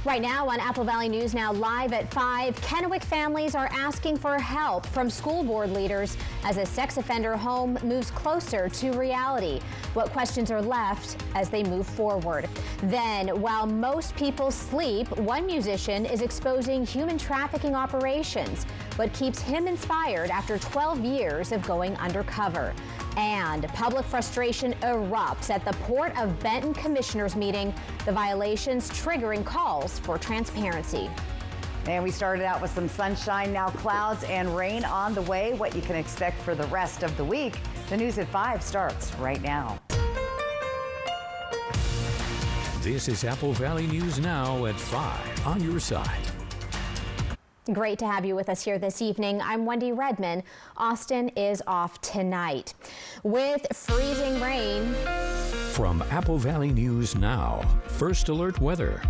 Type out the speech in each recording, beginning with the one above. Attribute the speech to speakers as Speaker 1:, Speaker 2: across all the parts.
Speaker 1: Right now on Apple Valley News Now live at 5, Kennewick families are asking for help from school board leaders as a sex offender home moves closer to reality. What questions are left as they move forward? Then, while most people sleep, one musician is exposing human trafficking operations. What keeps him inspired after 12 years of going undercover? And public frustration erupts at the Port of Benton Commissioners meeting, the violations triggering calls for transparency.
Speaker 2: And we started out with some sunshine, now clouds and rain on the way. What you can expect for the rest of the week. The news at 5 starts right now.
Speaker 3: This is Apple Valley News Now at 5 on your side.
Speaker 1: Great to have you with us here this evening. I'm Wendy Redman. Austin is off tonight with freezing rain.
Speaker 3: From Apple Valley News Now, First Alert Weather.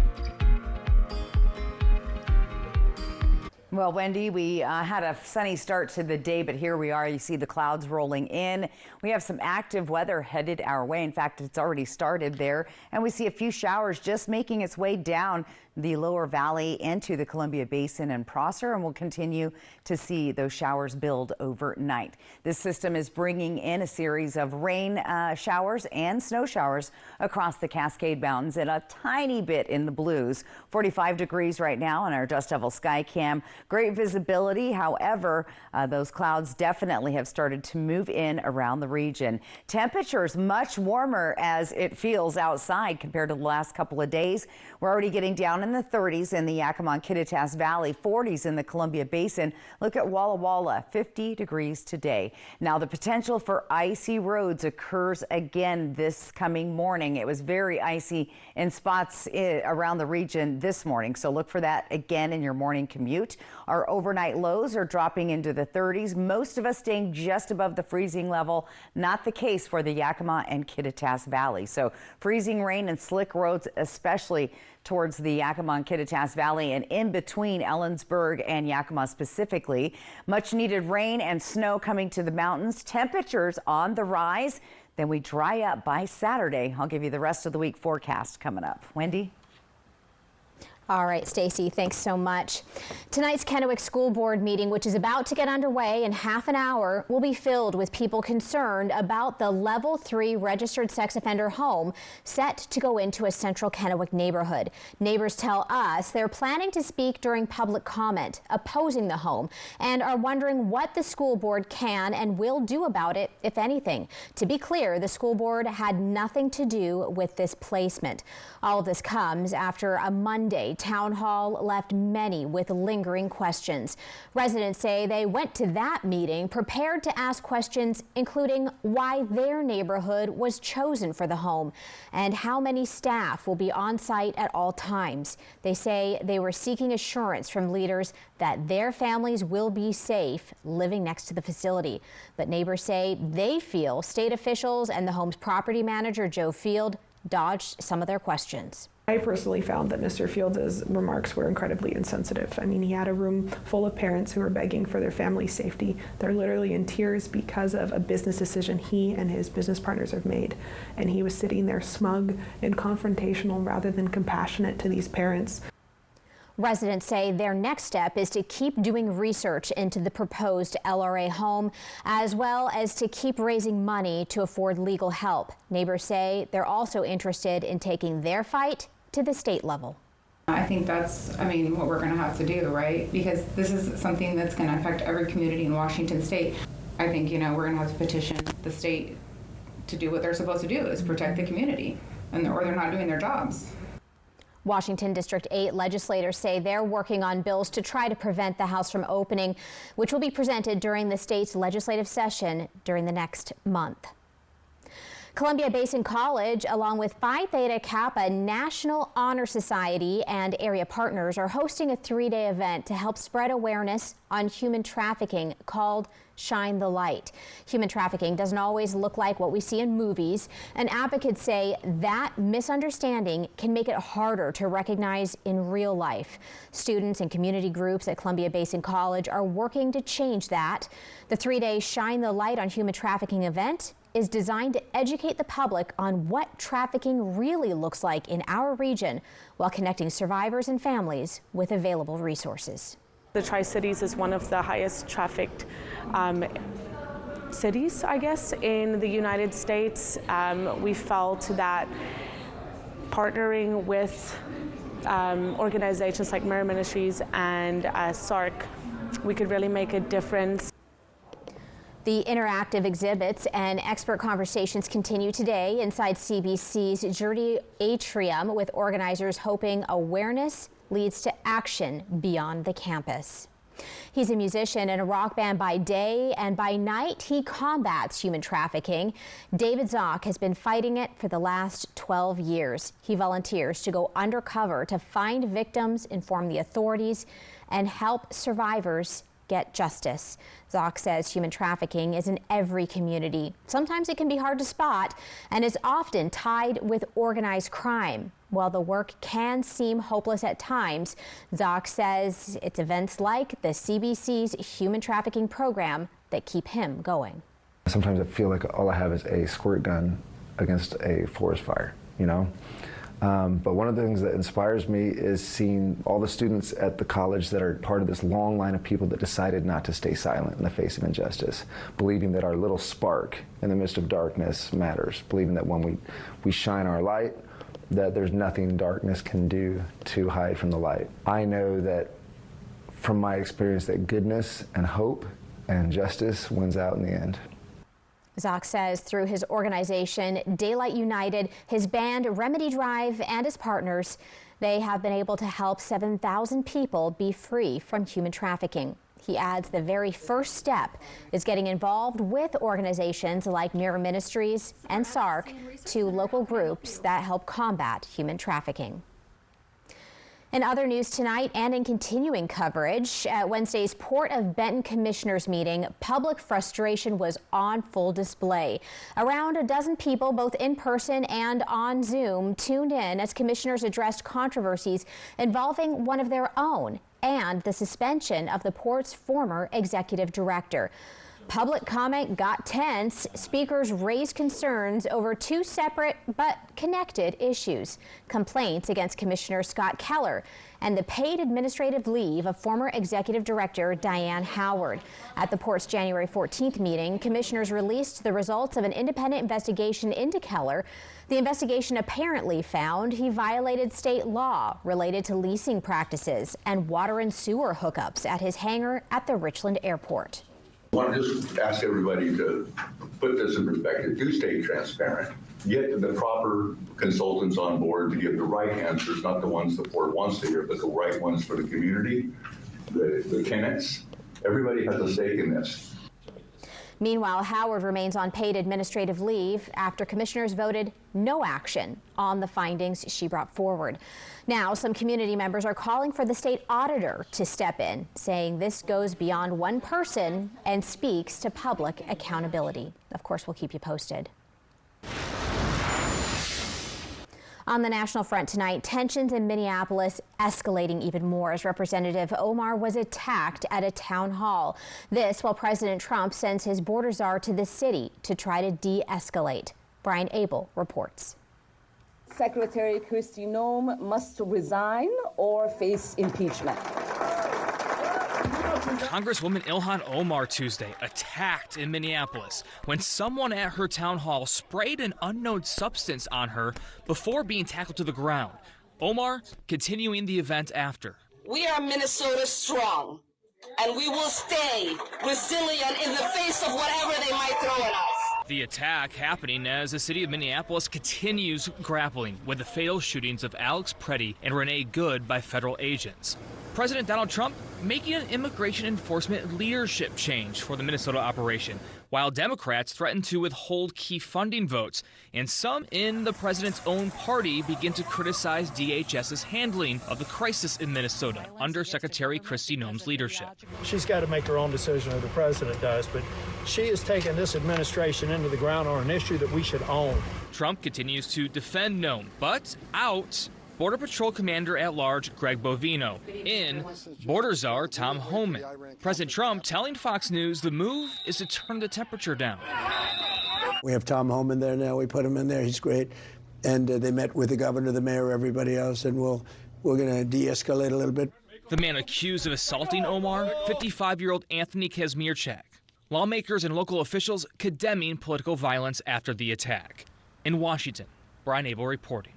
Speaker 2: Well, Wendy, we had a sunny start to the day, but here we are. You see the clouds rolling in. We have some active weather headed our way. In fact, it's already started there. And we see a few showers just making its way down the lower valley into the Columbia Basin and Prosser, and we'll continue to see those showers build overnight. This system is bringing in a series of rain showers and snow showers across the Cascade Mountains and a tiny bit in the blues. 45 degrees right now on our Dust Devil Skycam. Great visibility. However, those clouds definitely have started to move in around the region. Temperatures much warmer as it feels outside compared to the last couple of days. We're already getting down in the 30s in the Yakima-Kittitas Valley, 40s in the Columbia Basin. Look at Walla Walla, 50 degrees today. Now, the potential for icy roads occurs again this coming morning. It was very icy in spots around the region this morning, so look for that again in your morning commute. Our overnight lows are dropping into the 30s, most of us staying just above the freezing level. Not the case for the Yakima and Kittitas Valley. So freezing rain and slick roads, especially towards the Yakima and Kittitas Valley and in between Ellensburg and Yakima specifically. Much needed rain and snow coming to the mountains. Temperatures on the rise. Then we dry up by Saturday. I'll give you the rest of the week forecast coming up. Wendy?
Speaker 1: All right, Stacy, thanks so much. Tonight's Kennewick School Board meeting, which is about to get underway in half an hour, will be filled with people concerned about the Level 3 registered sex offender home set to go into a central Kennewick neighborhood. Neighbors tell us they're planning to speak during public comment, opposing the home, and are wondering what the school board can and will do about it, if anything. To be clear, the school board had nothing to do with this placement. All of this comes after a Monday town hall left many with lingering questions. Residents say they went to that meeting prepared to ask questions, including why their neighborhood was chosen for the home and how many staff will be on site at all times. They say they were seeking assurance from leaders that their families will be safe living next to the facility. But neighbors say they feel state officials and the home's property manager, Joe Field, dodged some of their questions.
Speaker 4: I personally found that Mr. Fields' remarks were incredibly insensitive. I mean, he had a room full of parents who were begging for their family's safety. They're literally in tears because of a business decision he and his business partners have made. And he was sitting there smug and confrontational rather than compassionate to these parents.
Speaker 1: Residents say their next step is to keep doing research into the proposed LRA home, as well as to keep raising money to afford legal help. Neighbors say they're also interested in taking their fight to the state level.
Speaker 5: I think that's, what we're going to have to do, right? Because this is something that's going to affect every community in Washington state. I think, we're going to have to petition the state to do what they're supposed to do, is protect the community, or they're not doing their jobs.
Speaker 1: Washington District 8 legislators say they're working on bills to try to prevent the House from opening, which will be presented during the state's legislative session during the next month. Columbia Basin College, along with Phi Theta Kappa National Honor Society and area partners, are hosting a 3-day event to help spread awareness on human trafficking called Shine the Light. Human trafficking doesn't always look like what we see in movies, and advocates say that misunderstanding can make it harder to recognize in real life. Students and community groups at Columbia Basin College are working to change that. The 3-day Shine the Light on Human Trafficking event is designed to educate the public on what trafficking really looks like in our region while connecting survivors and families with available resources.
Speaker 6: The Tri-Cities is one of the highest trafficked cities, I guess, in the United States. We felt that partnering with organizations like Mirror Ministries and SARC, we could really make a difference.
Speaker 1: The interactive exhibits and expert conversations continue today inside CBC's Jury Atrium, with organizers hoping awareness leads to action beyond the campus. He's a musician in a rock band by day, and by night he combats human trafficking. David Zock has been fighting it for the last 12 years. He volunteers to go undercover to find victims, inform the authorities, and help survivors get justice. Zock says human trafficking is in every community. Sometimes it can be hard to spot and is often tied with organized crime. While the work can seem hopeless at times, Zock says it's events like the CBC's human trafficking program that keep him going.
Speaker 7: Sometimes I feel like all I have is a squirt gun against a forest fire, you know? But one of the things that inspires me is seeing all the students at the college that are part of this long line of people that decided not to stay silent in the face of injustice, believing that our little spark in the midst of darkness matters, believing that when we shine our light, that there's nothing darkness can do to hide from the light. I know that from my experience that goodness and hope and justice wins out in the end.
Speaker 1: Zock says through his organization, Daylight United, his band Remedy Drive, and his partners, they have been able to help 7,000 people be free from human trafficking. He adds the very first step is getting involved with organizations like Mirror Ministries and SARC, two local groups that help combat human trafficking. In other news tonight and in continuing coverage, at Wednesday's Port of Benton Commissioners meeting, public frustration was on full display. Around a dozen people, both in person and on Zoom, tuned in as commissioners addressed controversies involving one of their own and the suspension of the port's former executive director. Public comment got tense. Speakers raised concerns over two separate but connected issues: complaints against Commissioner Scott Keller and the paid administrative leave of former executive director Diane Howard. At the port's January 14th meeting, commissioners released the results of an independent investigation into Keller. The investigation apparently found he violated state law related to leasing practices and water and sewer hookups at his hangar at the Richland Airport.
Speaker 8: I want to just ask everybody to put this in perspective. Do stay transparent. Get the proper consultants on board to give the right answers, not the ones the board wants to hear, but the right ones for the community, the tenants. Everybody has a stake in this.
Speaker 1: Meanwhile, Howard remains on paid administrative leave after commissioners voted no action on the findings she brought forward. Now, some community members are calling for the state auditor to step in, saying this goes beyond one person and speaks to public accountability. Of course, we'll keep you posted. On the national front tonight, tensions in Minneapolis escalating even more as Representative Omar was attacked at a town hall. This while President Trump sends his border czar to the city to try to de-escalate. Brian Abel reports.
Speaker 9: Secretary Kristi Noem must resign or face impeachment.
Speaker 10: Congresswoman Ilhan Omar Tuesday attacked in Minneapolis when someone at her town hall sprayed an unknown substance on her before being tackled to the ground. Omar continuing the event after.
Speaker 9: We are Minnesota strong, and we will stay resilient in the face of whatever they might throw at us.
Speaker 10: The attack happening as the city of Minneapolis continues grappling with the fatal shootings of Alex Preddy and Renee Good by federal agents. President Donald Trump making an immigration enforcement leadership change for the Minnesota operation, while Democrats threaten to withhold key funding votes, and some in the president's own party begin to criticize DHS's handling of the crisis in Minnesota under Secretary Kristi Noem's leadership.
Speaker 11: She's got to make her own decision, or the president does, but she has taken this administration into the ground on an issue that we should own. Trump
Speaker 10: continues to defend Noem, but out Border Patrol Commander-at-Large Greg Bovino, in Border Czar Tom Homan. President Trump telling Fox News the move is to turn the temperature down.
Speaker 12: We have Tom Homan there now. We put him in there. He's great. And they met with the governor, the mayor, everybody else, and we're going to de-escalate a little bit.
Speaker 10: The man accused of assaulting Omar, 55-year-old Anthony Kazmierczak. Lawmakers and local officials condemning political violence after the attack. In Washington, Brian Abel reporting.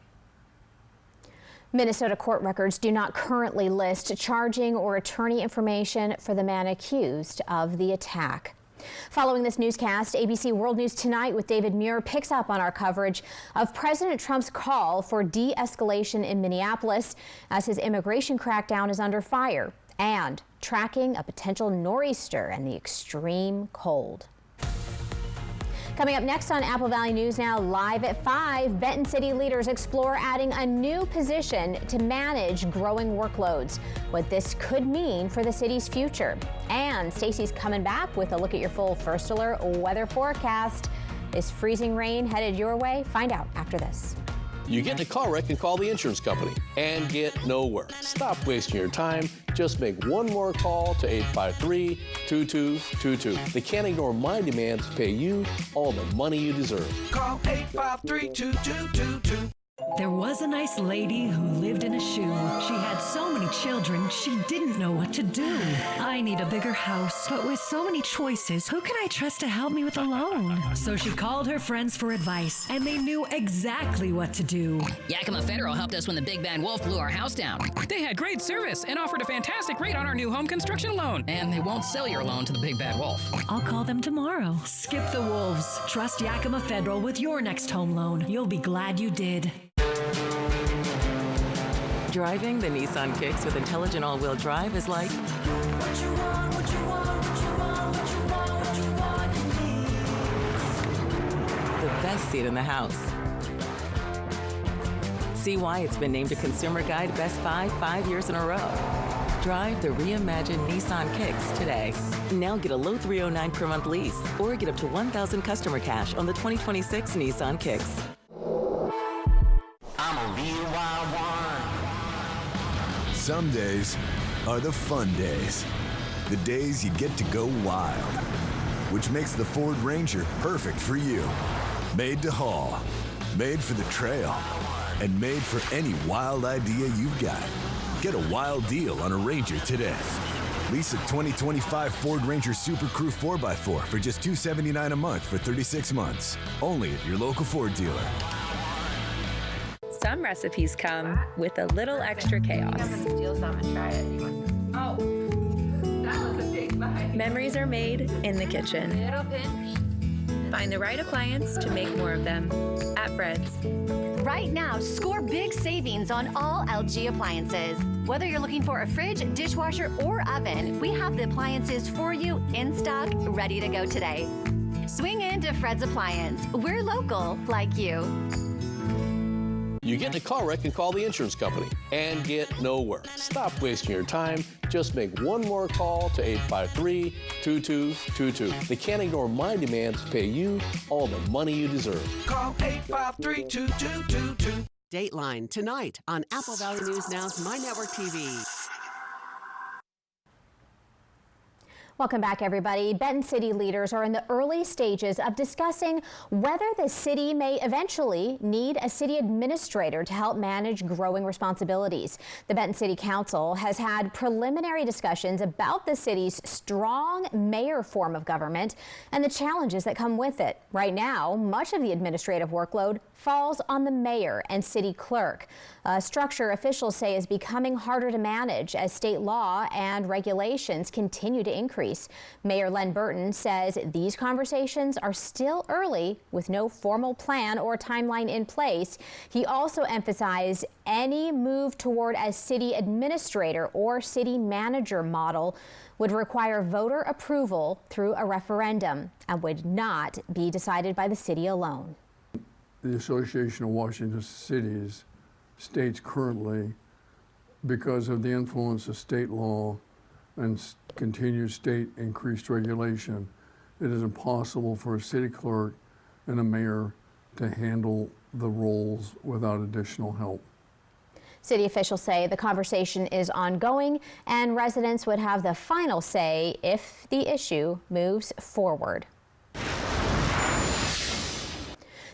Speaker 1: Minnesota court records do not currently list charging or attorney information for the man accused of the attack. Following this newscast, ABC World News Tonight with David Muir picks up on our coverage of President Trump's call for de-escalation in Minneapolis as his immigration crackdown is under fire, and tracking a potential nor'easter and the extreme cold. Coming up next on Apple Valley News Now, live at 5, Benton City leaders explore adding a new position to manage growing workloads. What this could mean for the city's future. And Stacy's coming back with a look at your full First Alert weather forecast. Is freezing rain headed your way? Find out after this.
Speaker 13: You get in a car wreck and call the insurance company and get nowhere. Stop wasting your time. Just make one more call to 853-2222. They can't ignore my demands to pay you all the money you deserve.
Speaker 14: Call 853-2222.
Speaker 15: There was a nice lady who lived in a shoe. She had so many children, she didn't know what to do. I need a bigger house, but with so many choices, who can I trust to help me with a loan? So she called her friends for advice, and they knew exactly what to do.
Speaker 16: Yakima Federal helped us when the big bad wolf blew our house down. They had great service and offered a fantastic rate on our new home construction loan. And they won't sell your loan to the big bad wolf.
Speaker 15: I'll call them tomorrow. Skip the wolves. Trust Yakima Federal with your next home loan. You'll be glad you did.
Speaker 17: Driving the Nissan Kicks with intelligent all-wheel drive is like what you want, what you want, what you want, what you want, what you want in me. The best seat in the house. See why it's been named a Consumer Guide Best Buy 5 years in a row. Drive the reimagined Nissan Kicks today. Now get a low $309 per month lease or get up to $1,000 customer cash on the 2026 Nissan Kicks.
Speaker 14: I'm a real wild one.
Speaker 18: Some days are the fun days. The days you get to go wild. Which makes the Ford Ranger perfect for you. Made to haul, made for the trail, and made for any wild idea you've got. Get a wild deal on a Ranger today. Lease a 2025 Ford Ranger Super Crew 4x4 for just $279 a month for 36 months. Only at your local Ford dealer.
Speaker 19: Some recipes come with a little extra chaos.
Speaker 5: Steal some and try it. Oh, that was a big bite.
Speaker 19: Memories are made in the kitchen.
Speaker 5: Little pinch.
Speaker 19: Find the right appliance to make more of them at Bread's.
Speaker 20: Right now, score big savings on all LG appliances. Whether you're looking for a fridge, dishwasher, or oven, we have the appliances for you in stock, ready to go today. Swing into Fred's Appliance. We're local, like you.
Speaker 13: You get in a car wreck and call the insurance company and get nowhere. Stop wasting your time. Just make one more call to 853-2222. They can't ignore my demands to pay you all the money you deserve.
Speaker 14: Call 853-2222.
Speaker 21: Dateline tonight on Apple Valley News Now's My Network TV.
Speaker 1: Welcome back, everybody. Benton City leaders are in the early stages of discussing whether the city may eventually need a city administrator to help manage growing responsibilities. The Benton City Council has had preliminary discussions about the city's strong mayor form of government and the challenges that come with it. Right now, much of the administrative workload falls on the mayor and city clerk, a structure officials say is becoming harder to manage as state law and regulations continue to increase. Mayor Len Burton says these conversations are still early with no formal plan or timeline in place. He also emphasized any move toward a city administrator or city manager model would require voter approval through a referendum and would not be decided by the city alone.
Speaker 22: The Association of Washington Cities states currently, because of the influence of state law and continued state increased regulation, it is impossible for a city clerk and a mayor to handle the roles without additional help.
Speaker 1: City officials say the conversation is ongoing and residents would have the final say if the issue moves forward.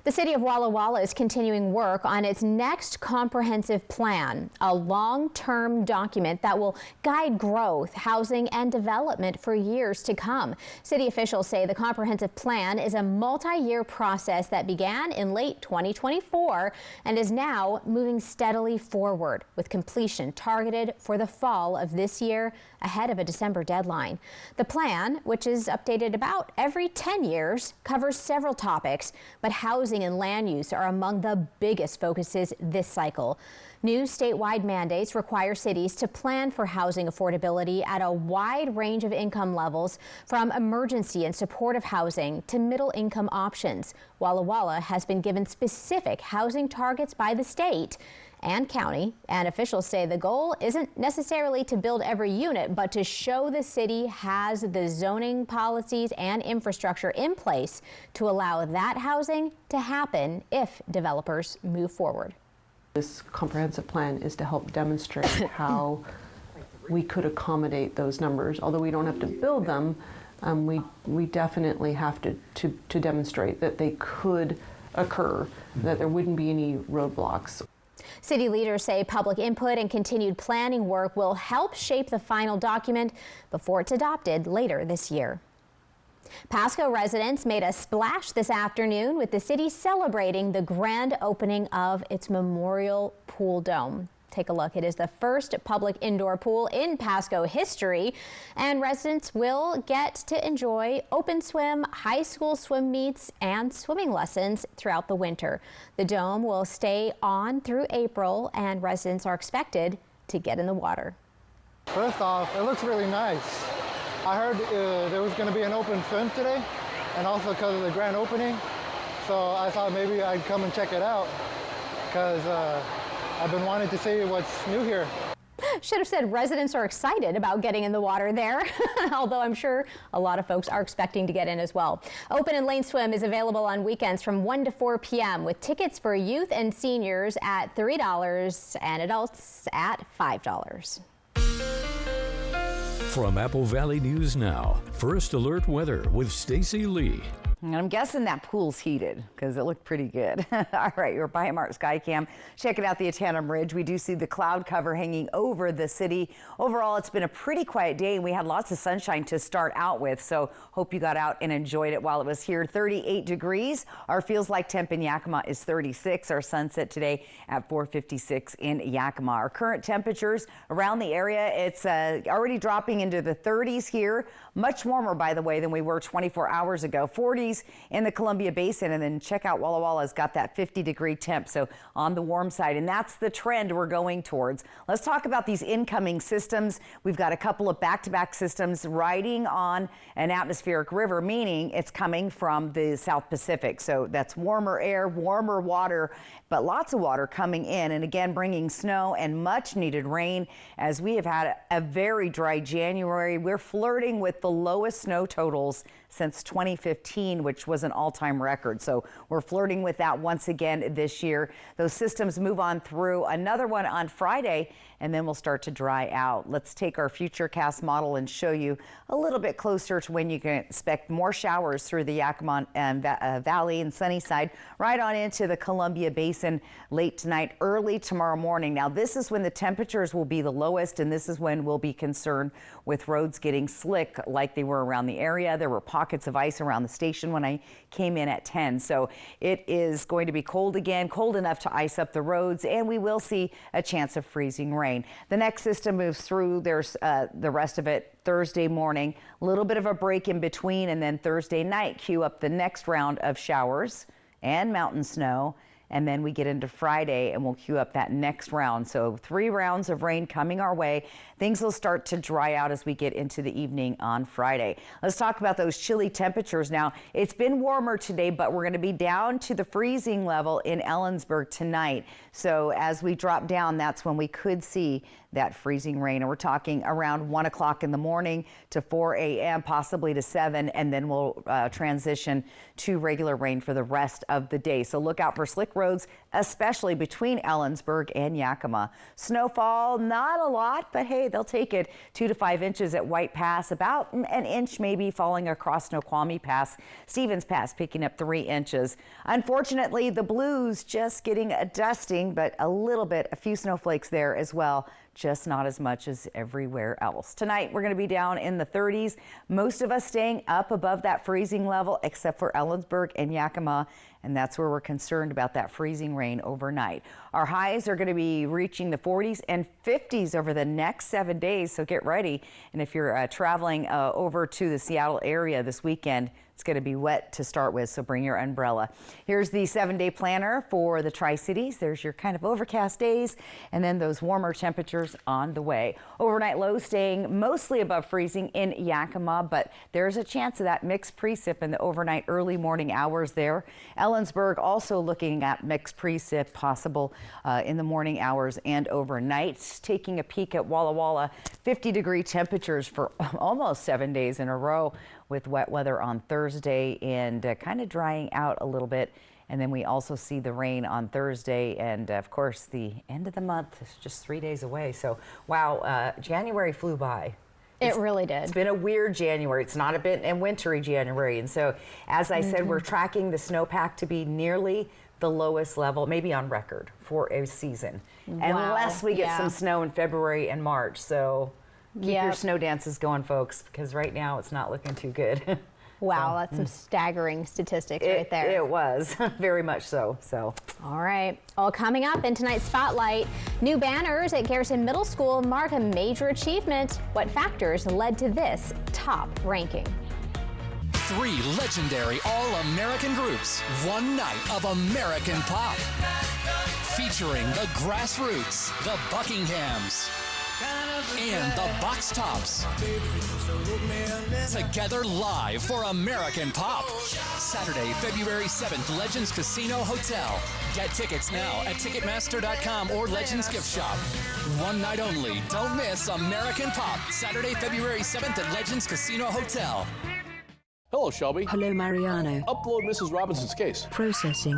Speaker 1: The city of Walla Walla is continuing work on its next comprehensive plan, a long-term document that will guide growth, housing, and development for years to come. City officials say the comprehensive plan is a multi-year process that began in late 2024 and is now moving steadily forward, with completion targeted for the fall of this year ahead of a December deadline. The plan, which is updated about every 10 years, covers several topics, but housing and land use are among the biggest focuses this cycle. New statewide mandates require cities to plan for housing affordability at a wide range of income levels, from emergency and supportive housing to middle-income options. Walla Walla has been given specific housing targets by the state and county, and officials say the goal isn't necessarily to build every unit, but to show the city has the zoning policies and infrastructure in place to allow that housing to happen if developers move forward.
Speaker 3: This comprehensive plan is to help demonstrate how we could accommodate those numbers. Although we don't have to build them, we definitely have to demonstrate that they could occur, that there wouldn't be any roadblocks.
Speaker 1: City leaders say public input and continued planning work will help shape the final document before it's adopted later this year. Pasco residents made a splash this afternoon with the city celebrating the grand opening of its Memorial Pool Dome. Take a look. It is the first public indoor pool in Pasco history, and residents will get to enjoy open swim, high school swim meets, and swimming lessons throughout the winter. The dome will stay on through April, and residents are expected to get in the water.
Speaker 14: First off, it looks really nice. I heard there was going to be an open swim today, and also because of the grand opening, so I thought maybe I'd come and check it out, because I've been wanting to see what's new here.
Speaker 1: Should have said residents are excited about getting in the water there, although I'm sure a lot of folks are expecting to get in as well. Open and lane swim is available on weekends from 1 to 4 p.m. with tickets for youth and seniors at $3 and adults at $5.
Speaker 23: From Apple Valley News Now, First Alert Weather with Stacy Lee.
Speaker 2: And I'm guessing that pool's heated because it looked pretty good. All right, you're by Mark Skycam. Checking out the Atanum Ridge. We do see the cloud cover hanging over the city. Overall, it's been a pretty quiet day, and we had lots of sunshine to start out with. So hope you got out and enjoyed it while it was here. 38 degrees. Our feels like temp in Yakima is 36. Our sunset today at 4:56 in Yakima. Our current temperatures around the area, it's already dropping into the 30s here. Much warmer, by the way, than we were 24 hours ago. 40s in the Columbia Basin, and then check out Walla Walla's got that 50-degree temp, so on the warm side, and that's the trend we're going towards. Let's talk about these incoming systems. We've got a couple of back-to-back systems riding on an atmospheric river, meaning it's coming from the South Pacific, so that's warmer air, warmer water, but lots of water coming in, and again bringing snow and much needed rain as we have had a very dry January. We're flirting with the lowest snow totals since 2015, which was an all-time record. So we're flirting with that once again this year. Those systems move on through. Another one on Friday, and then we'll start to dry out. Let's take our Futurecast model and show you a little bit closer to when you can expect more showers through the Yakima and Valley and Sunnyside, right on into the Columbia Basin late tonight, early tomorrow morning. Now, this is when the temperatures will be the lowest, and this is when we'll be concerned with roads getting slick like they were around the area. There were pockets of ice around the station when I came in at 10. So it is going to be cold again, cold enough to ice up the roads, and we will see a chance of freezing rain. The next system moves through. There's the rest of it Thursday morning, a little bit of a break in between, and then Thursday night, cue up the next round of showers and mountain snow. And then we get into Friday and we'll queue up that next round. So 3 rounds of rain coming our way. Things will start to dry out as we get into the evening on Friday. Let's talk about those chilly temperatures now. It's been warmer today, but we're going to be down to the freezing level in Ellensburg tonight. So as we drop down, that's when we could see that freezing rain. And we're talking around 1 o'clock in the morning to 4 a.m., possibly to 7, and then we'll transition to regular rain for the rest of the day. So look out for slick roads, especially between Ellensburg and Yakima. Snowfall, not a lot, but hey, they'll take it. 2 to 5 inches at White Pass, about an inch maybe falling across Snoqualmie Pass. Stevens Pass picking up 3 inches. Unfortunately, the Blues just getting a dusting, but a few snowflakes there as well. Just not as much as everywhere else. Tonight, we're going to be down in the 30s. Most of us staying up above that freezing level, except for Ellensburg and Yakima. And that's where we're concerned about that freezing rain overnight. Our highs are going to be reaching the 40s and 50s over the next 7 days. So get ready. And if you're traveling over to the Seattle area this weekend, it's going to be wet to start with, so bring your umbrella. Here's the 7-day planner for the Tri-Cities. There's your kind of overcast days, and then those warmer temperatures on the way. Overnight lows staying mostly above freezing in Yakima, but there's a chance of that mixed precip in the overnight early morning hours there. Ellensburg also looking at mixed precip possible in the morning hours and overnight. Taking a peek at Walla Walla, 50-degree temperatures for almost 7 days in a row, with wet weather on Thursday and kind of drying out a little bit. And then we also see the rain on Thursday. And of course, the end of the month is just 3 days away. So, wow, January flew by.
Speaker 1: It really did.
Speaker 2: It's been a weird January. It's not a bit and wintry January. And so, as I said, we're tracking the snowpack to be nearly the lowest level, maybe on record, for a season.
Speaker 1: Wow.
Speaker 2: Unless we get some snow in February and March. So keep your snow dances going, folks, because right now it's not looking too good.
Speaker 1: Wow, that's some staggering statistics right there.
Speaker 2: It was, very much so.
Speaker 1: All right. Well, coming up in tonight's Spotlight, new banners at Garrison Middle School mark a major achievement. What factors led to this top ranking?
Speaker 4: 3 legendary All-American groups, 1 night of American pop. Featuring the Grassroots, the Buckinghams, and the Box Tops. Together live for American Pop. Saturday, February 7th, Legends Casino Hotel. Get tickets now at Ticketmaster.com or Legends Gift Shop. 1 night only. Don't miss American Pop. Saturday, February 7th at Legends Casino Hotel.
Speaker 13: Hello, Shelby.
Speaker 6: Hello, Mariano.
Speaker 13: Upload Mrs. Robinson's case.
Speaker 6: Processing.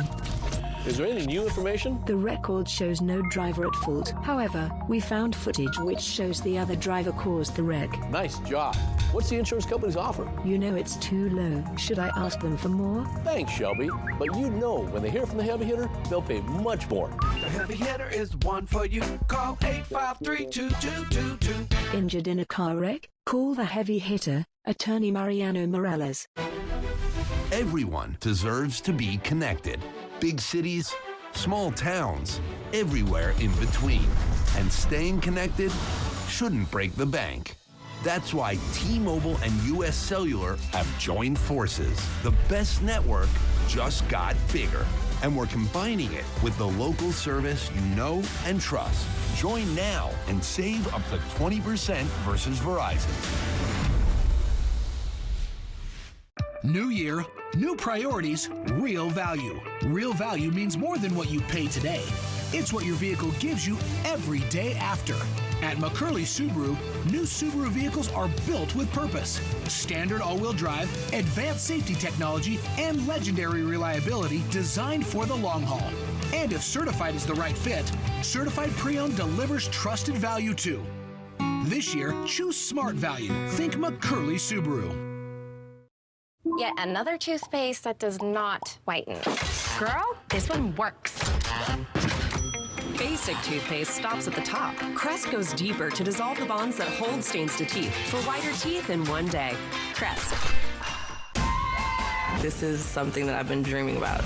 Speaker 13: Is there any new information?
Speaker 6: The record shows no driver at fault. However, we found footage which shows the other driver caused the wreck.
Speaker 13: Nice job. What's the insurance company's offer?
Speaker 6: You know it's too low. Should I ask them for more?
Speaker 13: Thanks, Shelby. But you know when they hear from the heavy hitter, they'll pay much more.
Speaker 7: The heavy hitter is the one for you. Call 853-2222.
Speaker 6: Injured in a car wreck? Call the heavy hitter, Attorney Mariano Morales.
Speaker 24: Everyone deserves to be connected. Big cities, small towns, everywhere in between. And staying connected shouldn't break the bank. That's why T-Mobile and US Cellular have joined forces. The best network just got bigger. And we're combining it with the local service you know and trust. Join now and save up to 20% versus Verizon.
Speaker 7: New year, new priorities, real value. Real value means more than what you pay today. It's what your vehicle gives you every day after. At McCurley Subaru, new Subaru vehicles are built with purpose. Standard all-wheel drive, advanced safety technology, and legendary reliability designed for the long haul. And if certified is the right fit, Certified Pre-Owned delivers trusted value too. This year, choose smart value. Think McCurley Subaru.
Speaker 25: Yet another toothpaste that does not whiten. Girl, this one works.
Speaker 26: Basic toothpaste stops at the top. Crest goes deeper to dissolve the bonds that hold stains to teeth for whiter teeth in one day. Crest.
Speaker 27: This is something that I've been dreaming about.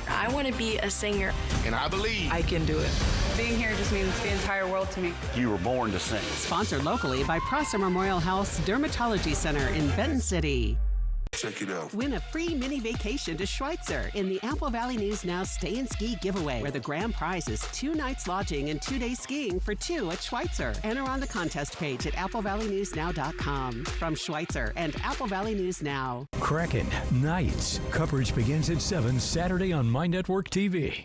Speaker 28: I want to be a singer.
Speaker 24: And I believe
Speaker 27: I can do it.
Speaker 28: Being here just means the entire world to me.
Speaker 24: You were born to sing.
Speaker 21: Sponsored locally by Prosser Memorial House Dermatology Center in Benton City.
Speaker 24: Check it out.
Speaker 21: Win a free mini vacation to Schweitzer in the Apple Valley News Now Stay and Ski giveaway, where the grand prize is 2 nights lodging and 2 days skiing for 2 at Schweitzer. Enter on the contest page at applevalleynewsnow.com. From Schweitzer and Apple Valley News Now.
Speaker 23: Kraken Nights. Coverage begins at 7 Saturday on My Network TV.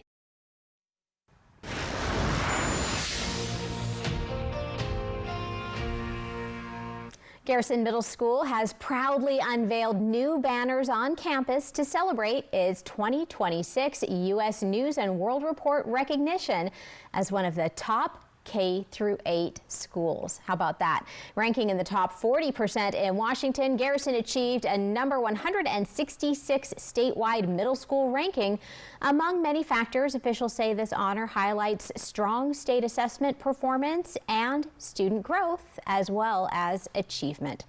Speaker 1: Garrison Middle School has proudly unveiled new banners on campus to celebrate its 2026 U.S. News and World Report recognition as one of the top K-8 schools. How about that? Ranking in the top 40% in Washington, Garrison achieved a number 166 statewide middle school ranking. Among many factors, officials say this honor highlights strong state assessment performance and student growth, as well as achievement.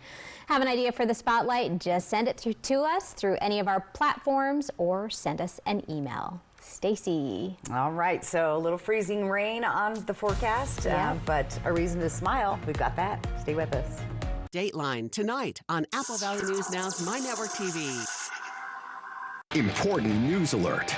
Speaker 1: Have an idea for the spotlight? Just send it to us through any of our platforms or send us an email. Stacy.
Speaker 2: All right, so a little freezing rain on the forecast, but a reason to smile. We've got that. Stay with us.
Speaker 21: Dateline tonight on Apple Valley News Now's My Network TV.
Speaker 8: Important news alert.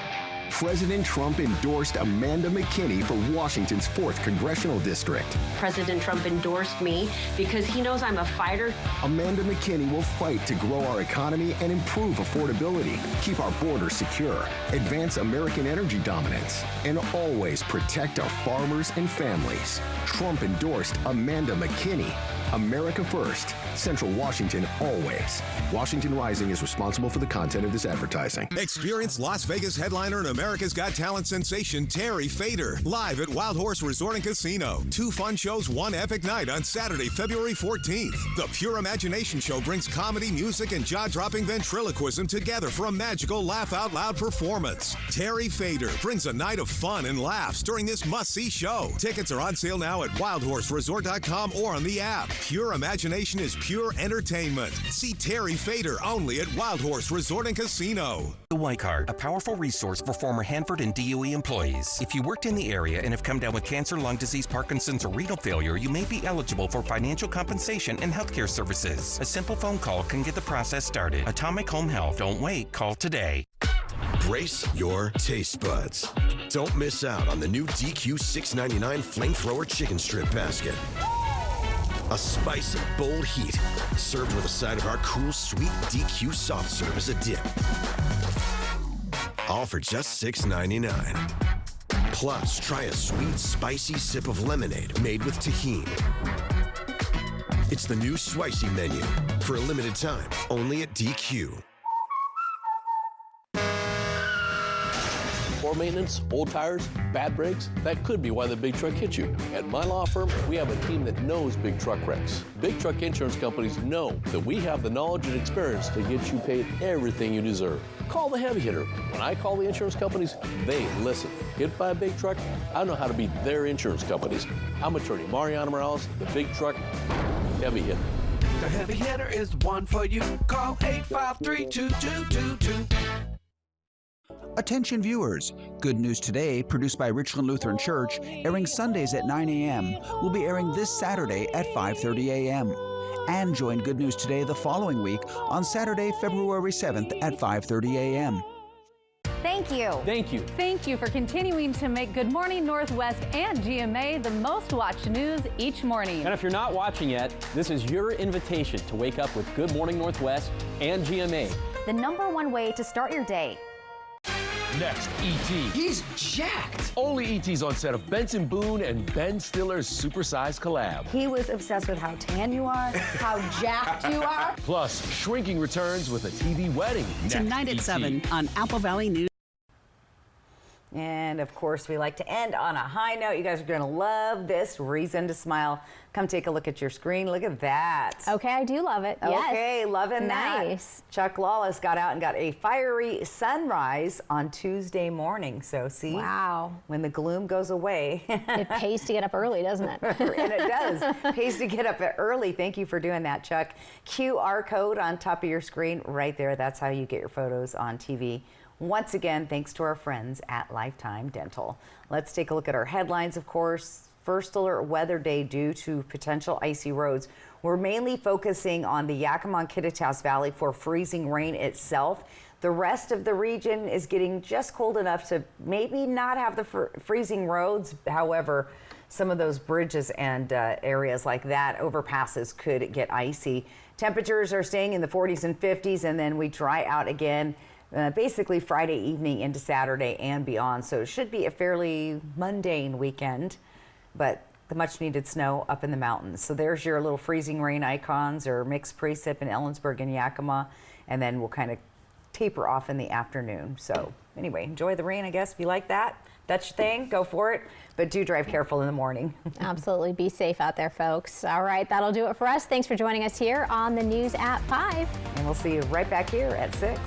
Speaker 8: President Trump endorsed Amanda McKinney for Washington's 4th Congressional District.
Speaker 9: President Trump endorsed me because he knows I'm a fighter.
Speaker 8: Amanda McKinney will fight to grow our economy and improve affordability, keep our borders secure, advance American energy dominance, and always protect our farmers and families. Trump endorsed Amanda McKinney. America first. Central Washington always. Washington Rising is responsible for the content of this advertising.
Speaker 10: Experience Las Vegas headliner and America's Got Talent sensation Terry Fader live at Wild Horse Resort and Casino. 2 fun shows, 1 epic night on Saturday, February 14th. The Pure Imagination Show brings comedy, music, and jaw-dropping ventriloquism together for a magical laugh-out-loud performance. Terry Fader brings a night of fun and laughs during this must-see show. Tickets are on sale now at wildhorseresort.com or on the app. Pure Imagination is pure entertainment. See Terry Fader only at Wild Horse Resort and Casino.
Speaker 11: The Y Card, a powerful resource for former Hanford and DOE employees. If you worked in the area and have come down with cancer, lung disease, Parkinson's, or renal failure, you may be eligible for financial compensation and healthcare services. A simple phone call can get the process started. Atomic Home Health. Don't wait. Call today.
Speaker 12: Brace your taste buds. Don't miss out on the new DQ $6.99 Flamethrower Chicken Strip Basket. A spicy, bold heat, served with a side of our cool, sweet DQ soft serve as a dip. All for just $6.99. Plus, try a sweet, spicy sip of lemonade made with tahini. It's the new Spicy menu for a limited time, only at DQ.
Speaker 13: Poor maintenance, old tires, bad brakes, that could be why the big truck hit you. At my law firm, we have a team that knows big truck wrecks. Big truck insurance companies know that we have the knowledge and experience to get you paid everything you deserve. Call the heavy hitter. When I call the insurance companies, they listen. Hit by a big truck, I know how to beat their insurance companies. I'm attorney Mariano Morales, the big truck heavy hitter.
Speaker 15: The heavy hitter is the one for you. Call 853-2222.
Speaker 16: Attention viewers, Good News Today, produced by Richland Lutheran Church, airing Sundays at 9 a.m., will be airing this Saturday at 5:30 a.m. And join Good News Today the following week on Saturday, February 7th at 5:30 a.m.
Speaker 1: Thank you.
Speaker 17: Thank you.
Speaker 29: Thank you for continuing to make Good Morning Northwest and GMA the most watched news each morning.
Speaker 17: And if you're not watching yet, this is your invitation to wake up with Good Morning Northwest and GMA.
Speaker 1: The #1 way to start your day.
Speaker 30: Next, E.T. He's jacked. Only E.T.'s on set of Benson Boone and Ben Stiller's supersized collab.
Speaker 31: He was obsessed with how tan you are, how jacked you are.
Speaker 30: Plus, shrinking returns with a TV wedding.
Speaker 21: Tonight at 7 on Apple Valley News.
Speaker 2: And of course, we like to end on a high note. You guys are going to love this reason to smile. Come take a look at your screen. Look at that.
Speaker 1: Okay, I do love it.
Speaker 2: Okay,
Speaker 1: yes.
Speaker 2: loving that.
Speaker 1: Nice.
Speaker 2: Chuck Lawless got out and got a fiery sunrise on Tuesday morning. So see,
Speaker 1: wow,
Speaker 2: when the gloom goes away.
Speaker 1: It pays to get up early, doesn't it?
Speaker 2: And it does. Pays to get up early. Thank you for doing that, Chuck. QR code on top of your screen right there. That's how you get your photos on TV. Once again, thanks to our friends at Lifetime Dental. Let's take a look at our headlines, of course. First alert weather day due to potential icy roads. We're mainly focusing on the Yakima-Kittitas Valley for freezing rain itself. The rest of the region is getting just cold enough to maybe not have the freezing roads. However, some of those bridges and areas like that, overpasses, could get icy. Temperatures are staying in the 40s and 50s, and then we dry out again basically Friday evening into Saturday and beyond. So it should be a fairly mundane weekend, but the much needed snow up in the mountains. So there's your little freezing rain icons or mixed precip in Ellensburg and Yakima. And then we'll kind of taper off in the afternoon. So anyway, enjoy the rain, I guess, if you like that. That's your thing, go for it. But do drive careful in the morning.
Speaker 1: Absolutely. Be safe out there, folks. All right, that'll do it for us. Thanks for joining us here on the news at 5.
Speaker 2: And we'll see you right back here at 6.